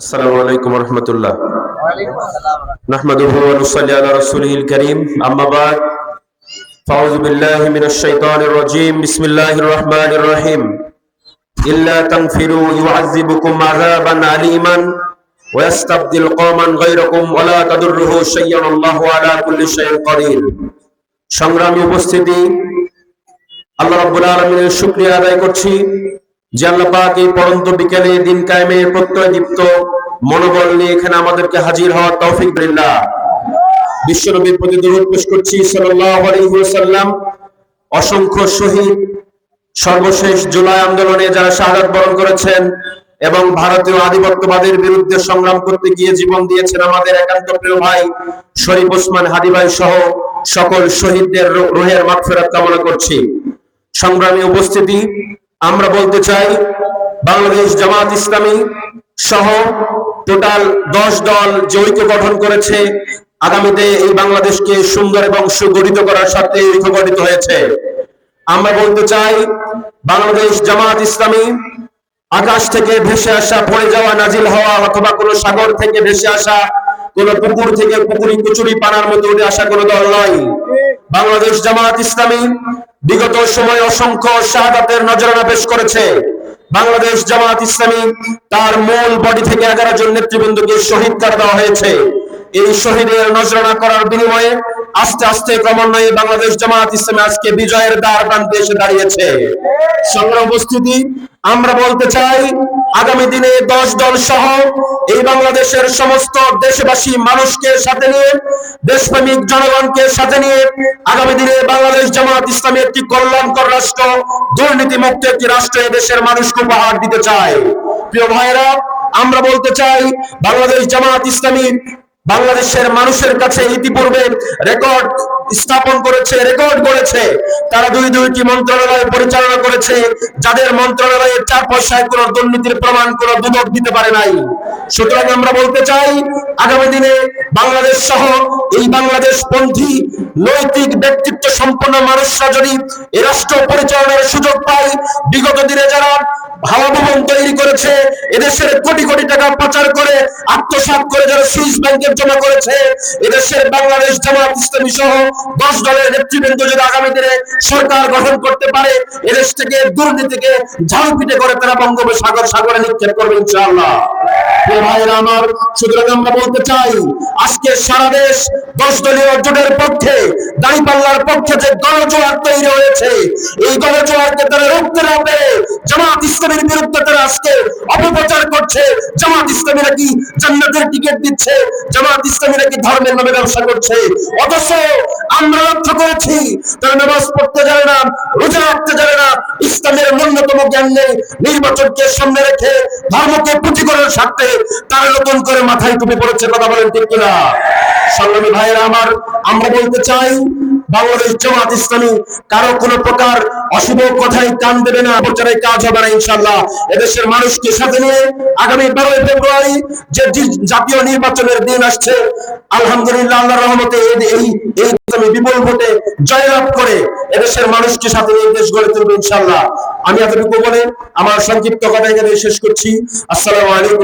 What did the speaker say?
আসসালামু আলাইকুম ওয়া রাহমাতুল্লাহ। ওয়ালাইকুম আসসালাম। নাহমাদুহু ওয়া নুসাল্লি আলা রাসূলিহিল কারীম। আম্মা বা'দ। ফাউযু বিল্লাহি মিনাশ শাইতানির রাজীম। বিসমিল্লাহির রাহমানির রাহিম। ইল্লা তানফিরু ইউ'আযিবুকুম আযাবান আলীমান ওয়া ইস্তাবদিল কওমান গায়রাকুম ওয়া লা তাদুররুহু শাইয়্যান আল্লাহু আলা কুল্লি শাইইন কাদির। সংগ্রামী উপস্থিতি, আল্লাহ রাব্বুল আলামিনের শুকরিয়া আদায় করছি যে আল্লাহ পাক এই পরন্ত বিকেলে দিন কায়েমের প্রত্যয়দীপ্ত মনোবল নিয়ে এখানে আমাদেরকে হাজির হওয়ার তৌফিক দিল্লাহ। বিশ্বনবীর প্রতি দরুদ পেশ করছি সাল্লাল্লাহু আলাইহি ওয়াসাল্লাম। অসংখ্য শহীদ, সর্বশেষ জুলাই আন্দোলনে যারা শাহাদাত বরণ করেছেন এবং ভারতীয় আধিপত্যবাদের বিরুদ্ধে সংগ্রাম করতে গিয়ে জীবন দিয়েছেন আমাদের একান্ত প্রিয় ভাই শরীফ ওসমান হাদী ভাই সহ সকল শহীদদের রুহের মাগফিরাত কামনা করছি। সংগ্রামী উপস্থিতি, আমরা বলতে চাই বাংলাদেশ জামাত ইসলামী সহ টোটাল 10 দল যে ঐক্য গঠন করেছে, আগামীতে এই বাংলাদেশকে সুন্দর এবং সুগঠিত করার স্বার্থে ঐক্য গঠিত হয়েছে। আমরা বলতে চাই বাংলাদেশ জামাত ইসলামী আকাশ থেকে ভেসে আসা, পড়ে যাওয়া, নাজিল হওয়া অথবা কোনো সাগর থেকে ভেসে আসা, কোন পুকুর থেকে পুকুরি কুচুরি পানার মতো উঠে আসা কোনো দল নয়। বাংলাদেশ জামাত ইসলামী বিগত সময়ে অসংখ্য শাহাদাতের নজরানা পেশ করেছে। বাংলাদেশ জামাত ইসলামী তার মূল বডি থেকে 11 জন নেতৃবৃন্দকে শহীদ করে দেওয়া হয়েছে। এই শহীদের নজরানা করার বিনিময়ে আস্তে আস্তে ক্রমান্বয়ে বাংলাদেশ জামাত ইসলামী আজকে বিজয়ের দ্বার প্রান্তে এসে দাঁড়িয়েছে। সংগ্রাম উপস্থিতি, আমরা বলতে চাই আগামী দিনে 10 দল সহ এই বাংলাদেশের সমস্ত দেশবাসী মানুষকে সাথে নিয়ে, দেশপ্রেমিক জনগণকে সাথে নিয়ে আগামী দিনে বাংলাদেশ জামাত ইসলামী একটি কল্যাণকর রাষ্ট্র, দুর্নীতি মুক্ত একটি রাষ্ট্র দেশের মানুষকে উপহার দিতে চায়। প্রিয় ভাইরা, আমরা বলতে চাই বাংলাদেশ জামাত ইসলামী বাংলাদেশের মানুষের কাছে ইতিপূর্বে রেকর্ড স্থাপন করেছে, রেকর্ড করেছে। তারা দুইটি মন্ত্রণালয় পরিচালনা করেছে, যাদের মন্ত্রণালয়ের 4 পয়সায় কোনো দুর্নীতির প্রমাণ কোনো দুদক দিতে পারে নাই। সুতরাং আমরা বলতে চাই আগামী দিনে বাংলাদেশ সহ এই বাংলাদেশ পন্থী নৈতিক ব্যক্তিত্ব সম্পন্ন মানুষরা যদি এই রাষ্ট্র পরিচালনার সুযোগ পায়, বিগত দিনে যারা হাওয়া ভবন তৈরি করেছে, এদেশের কোটি কোটি টাকা পাচার করে আত্মসাৎ করে যারা সুইস ব্যাংকে জমা করেছে, এদেশের বাংলাদেশ জামাত ইসলামী সহ 10 দলের নেতৃবৃন্দ যদি আগামী দিনে সরকার গঠন করতে পারে, এদেশ থেকে দুর্নীতিকে ঝাড়ু পিটে করে তারা সাগরে নিক্ষেপ করবে ইনশাআল্লাহ। ভাইরা আমার, সুতরাং আমরা বলতে চাই আজকে সারা দেশ 10 দলীয় জোটের পক্ষে, দাঁড়িপাল্লার পক্ষে যে গণজোয়ার তৈরি হয়েছে, এই গণজোয়ারকে তারা রুখতে না পেরে জামাত ইসলামের বিরুদ্ধে তারা আজকে অপপ্রচার করছে। জামাত ইসলামী নাকি জান্নাতের টিকিট দিচ্ছে, জামাত ইসলামী নাকি ধর্মের নামে ব্যবসা করছে। অথচ আমরা লক্ষ্য করেছি তারা নামাজ পড়তে জানে না, রোজা রাখতে জানে না, ইসলামের ন্যূনতম জ্ঞান নেই। নির্বাচনকে সামনে রেখে ধর্মকে পুঁজি করার স্বার্থে তারা নতুন করে মাথায় টুপি পড়েছে। কথা বলেন ঠিক কিনা? সংগ্রামী ভাইয়েরা আমার, আমরা বলতে চাই বাংলাদেশ জামাত ইসলামী কারো কোনো প্রকার অশুভ কথায় কান দেবে না, প্রচারে কাজ হবে না ইনশাআল্লাহ। এদেশের মানুষকে সাথে নিয়ে আগামী 12 ফেব্রুয়ারি যে জাতীয় নির্বাচনের দিন আসছে, আলহামদুলিল্লাহ আল্লাহর রহমতে এই বিপুল ভোটে জয়লাভ করে এদেশের মানুষকে সাথে নিয়ে দেশ গড়ে তুলবে ইনশাআল্লাহ। আমি এতটুকু বলে আমার সংক্ষিপ্ত কথা এখানে শেষ করছি। আসসালামু আলাইকুম।